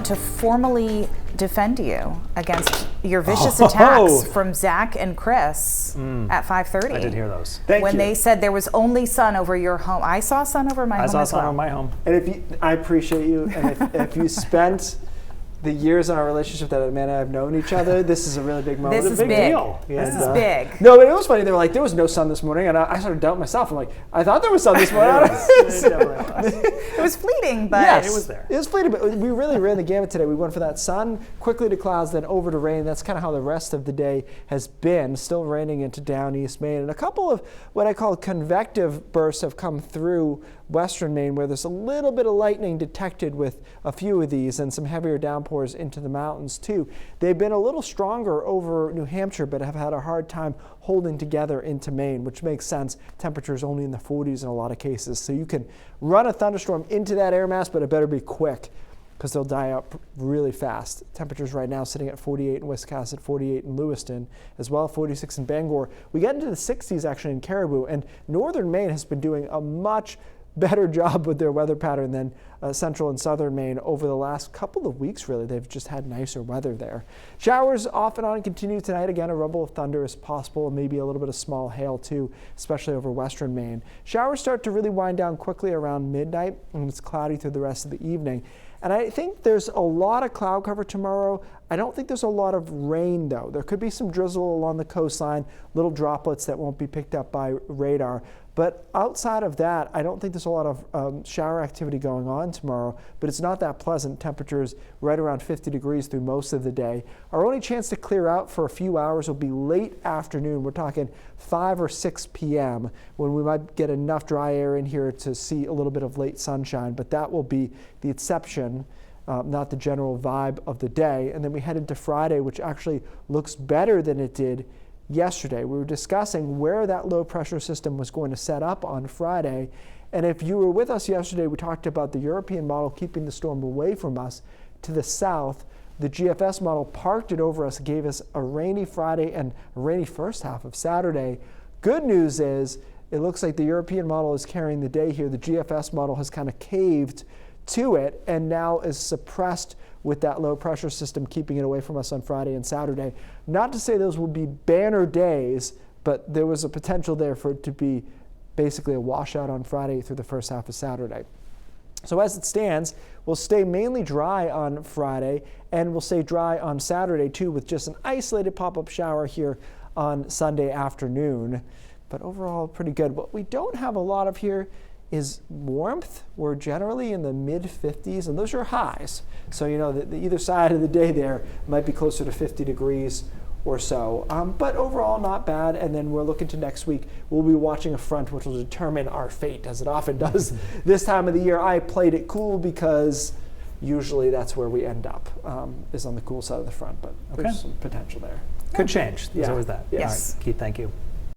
want to formally defend you against your vicious attacks from Zach and Chris at 5:30. I did hear those. When they said there was only sun over your home. I saw sun over my home as well. I saw sun over my home. And I appreciate you. And if you spent the years in our relationship that Amanda and I have known each other, this is a really big moment. This is big big. Deal. This is big. No, but it was funny. They were like, there was no sun this morning. And I started doubting myself. I'm like, I thought there was sun this morning. It was fleeting, but yes, it was there. It was fleeting, but we really ran the gamut today. We went for that sun, quickly to clouds, then over to rain. That's kind of how the rest of the day has been, still raining into down East Maine. And a couple of what I call convective bursts have come through western Maine, where there's a little bit of lightning detected with a few of these and some heavier downpours into the mountains too. They've been a little stronger over New Hampshire, but have had a hard time holding together into Maine, which makes sense. Temperatures only in the 40s in a lot of cases. So you can run a thunderstorm into that air mass, but it better be quick because they'll die out really fast. Temperatures right now sitting at 48 in Wiscasset, 48 in Lewiston, as well 46 in Bangor. We get into the 60s actually in Caribou, and northern Maine has been doing a much better job with their weather pattern than central and southern Maine over the last couple of weeks, really. They've just had nicer weather there. Showers off and on continue tonight. Again, a rumble of thunder is possible, and maybe a little bit of small hail too, especially over western Maine. Showers start to really wind down quickly around midnight, and it's cloudy through the rest of the evening. And I think there's a lot of cloud cover tomorrow. I don't think there's a lot of rain, though. There could be some drizzle along the coastline, little droplets that won't be picked up by radar. But outside of that, I don't think there's a lot of shower activity going on tomorrow, but it's not that pleasant. Temperatures right around 50 degrees through most of the day. Our only chance to clear out for a few hours will be late afternoon. We're talking 5 or 6 p.m. when we might get enough dry air in here to see a little bit of late sunshine, but that will be the exception, not the general vibe of the day. And then we head into Friday, which actually looks better than it did yesterday. We were discussing where that low pressure system was going to set up on Friday. And if you were with us yesterday, we talked about the European model keeping the storm away from us to the south. The GFS model parked it over us, gave us a rainy Friday and a rainy first half of Saturday. Good news is it looks like the European model is carrying the day here. The GFS model has kind of caved to it and now is suppressed with that low pressure system keeping it away from us on Friday and Saturday. Not to say those will be banner days, but there was a potential there for it to be basically a washout on Friday through the first half of Saturday. So as it stands, we'll stay mainly dry on Friday, and we'll stay dry on Saturday too, with just an isolated pop-up shower here on Sunday afternoon. But overall, pretty good. What we don't have a lot of here is warmth. We're generally in the mid-50s, and those are highs. So, you know, the either side of the day there might be closer to 50 degrees or so. But overall, not bad. And then we're looking to next week. We'll be watching a front which will determine our fate, as it often does this time of the year. I played it cool because usually that's where we end up, is on the cool side of the front. But there's some potential there. Could change. There's always that. Yes. All right, Keith, thank you.